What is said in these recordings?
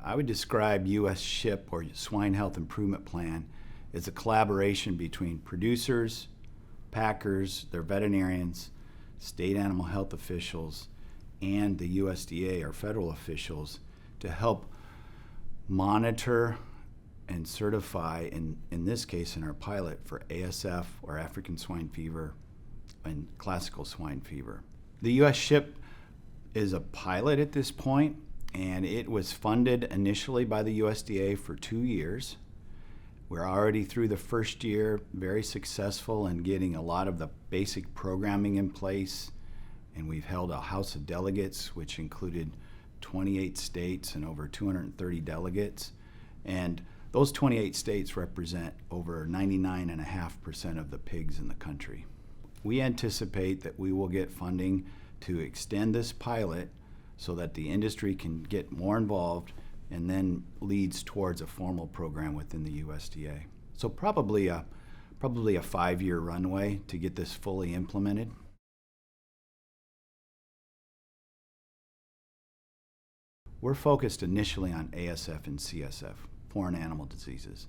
I would describe U.S. SHIP, or Swine Health Improvement Plan, as a collaboration between producers, packers, their veterinarians, state animal health officials, and the USDA, or federal officials, to help monitor and certify, in this case in our pilot, for ASF, or African swine fever, and classical swine fever. The U.S. SHIP is a pilot at this point, and it was funded initially by the USDA for 2 years. We're already through the first year, very successful in getting a lot of the basic programming in place, and we've held a House of Delegates, which included 28 states and over 230 delegates. And those 28 states represent over 99.5% of the pigs in the country. We anticipate that we will get funding to extend this pilot so that the industry can get more involved and then leads towards a formal program within the USDA. So probably a 5-year runway to get this fully implemented. We're focused initially on ASF and CSF, foreign animal diseases.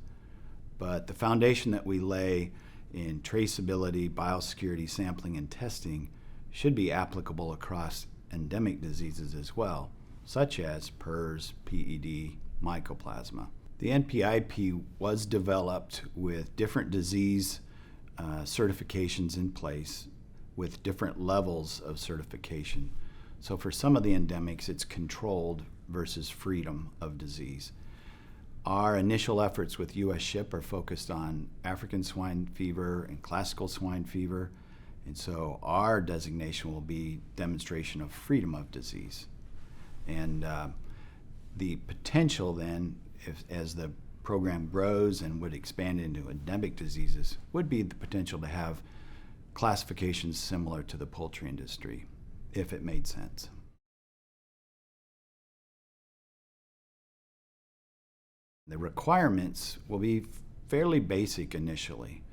But the foundation that we lay in traceability, biosecurity, sampling, and testing should be applicable across endemic diseases as well, such as PRRS, PED, mycoplasma. The NPIP was developed with different disease certifications in place with different levels of certification. So for some of the endemics, it's controlled versus freedom of disease. Our initial efforts with U.S. SHIP are focused on African swine fever and classical swine fever, and so our designation will be demonstration of freedom of disease. And the potential then, as the program grows and would expand into endemic diseases, would be the potential to have classifications similar to the poultry industry, if it made sense. The requirements will be fairly basic initially.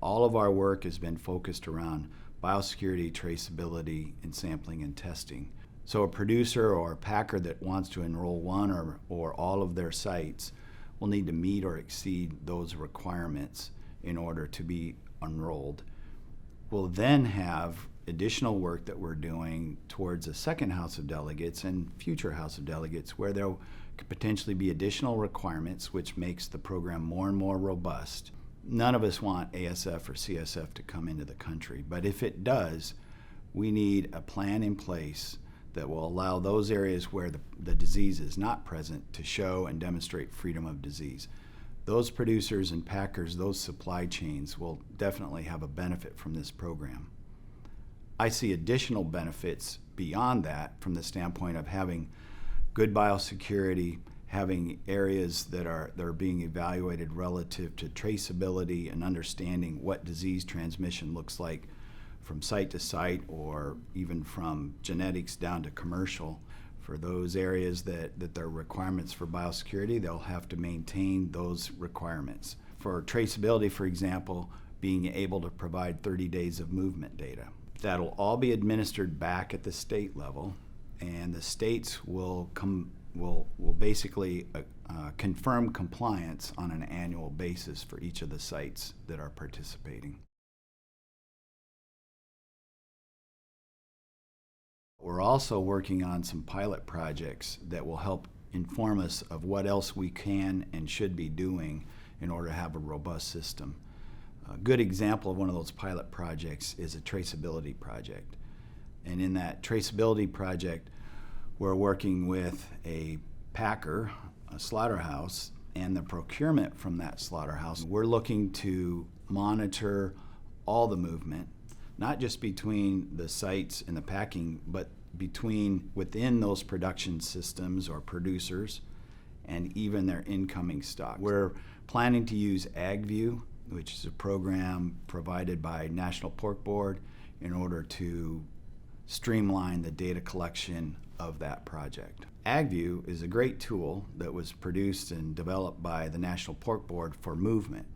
All of our work has been focused around biosecurity, traceability, and sampling and testing. So a producer or a packer that wants to enroll one or all of their sites will need to meet or exceed those requirements in order to be enrolled. We'll then have additional work that we're doing towards a second House of Delegates and future House of Delegates, where there could potentially be additional requirements, which makes the program more and more robust. None of us want ASF or CSF to come into the country, but if it does, we need a plan in place that will allow those areas where the disease is not present to show and demonstrate freedom of disease. Those producers and packers, those supply chains, will definitely have a benefit from this program. I see additional benefits beyond that from the standpoint of having good biosecurity, having areas that are being evaluated relative to traceability and understanding what disease transmission looks like from site to site, or even from genetics down to commercial. For those areas that there are requirements for biosecurity, they'll have to maintain those requirements. For traceability, for example, being able to provide 30 days of movement data. That'll all be administered back at the state level, and the states will basically confirm compliance on an annual basis for each of the sites that are participating. We're also working on some pilot projects that will help inform us of what else we can and should be doing in order to have a robust system. A good example of one of those pilot projects is a traceability project. And in that traceability project, we're working with a packer, a slaughterhouse, and the procurement from that slaughterhouse. We're looking to monitor all the movement, not just between the sites and the packing, but within those production systems or producers and even their incoming stock. We're planning to use AgView, which is a program provided by National Pork Board, in order to streamline the data collection of that project. AgView is a great tool that was produced and developed by the National Pork Board for movement.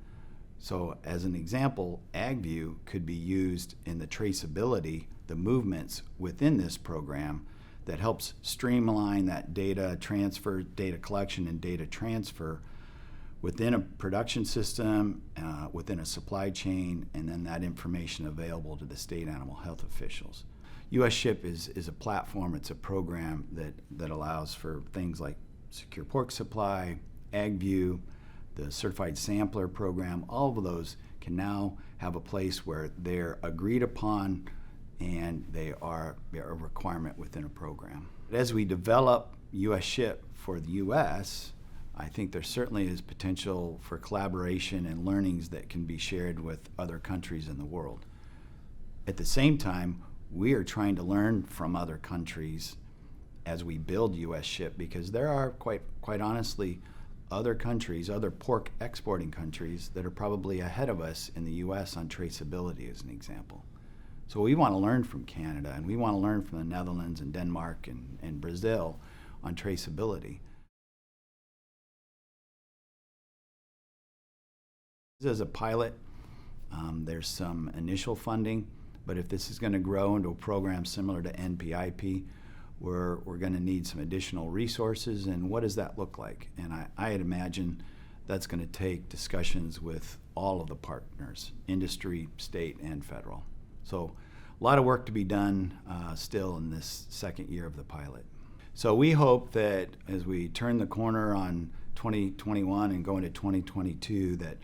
So as an example, AgView could be used in the traceability, the movements within this program, that helps streamline that data transfer, data collection, and data transfer within a production system, within a supply chain, and then that information available to the state animal health officials. US SHIP is a platform, it's a program that allows for things like secure pork supply, AgView, the certified sampler program. All of those can now have a place where they're agreed upon and they're a requirement within a program. As we develop US SHIP for the US, I think there certainly is potential for collaboration and learnings that can be shared with other countries in the world. At the same time, we are trying to learn from other countries as we build US SHIP, because there are quite honestly other countries, other pork exporting countries that are probably ahead of us in the US on traceability, as an example. So we want to learn from Canada, and we want to learn from the Netherlands and Denmark and Brazil on traceability. As a pilot, there's some initial funding, but if this is going to grow into a program similar to NPIP, we're going to need some additional resources, and what does that look like? And I'd imagine that's going to take discussions with all of the partners, industry, state, and federal. So a lot of work to be done still in this second year of the pilot. So we hope that as we turn the corner on 2021 and go into 2022, that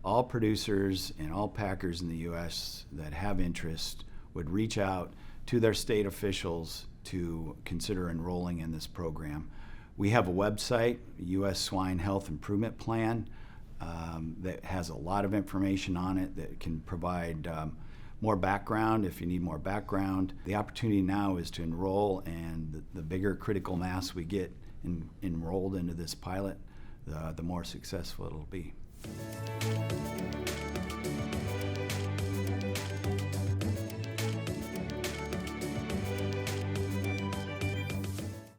all producers and all packers in the U.S. that have interest would reach out to their state officials to consider enrolling in this program. We have a website, U.S. Swine Health Improvement Plan, that has a lot of information on it that can provide more background if you need more background. The opportunity now is to enroll, and the bigger critical mass we get enrolled into this pilot, the more successful it'll be.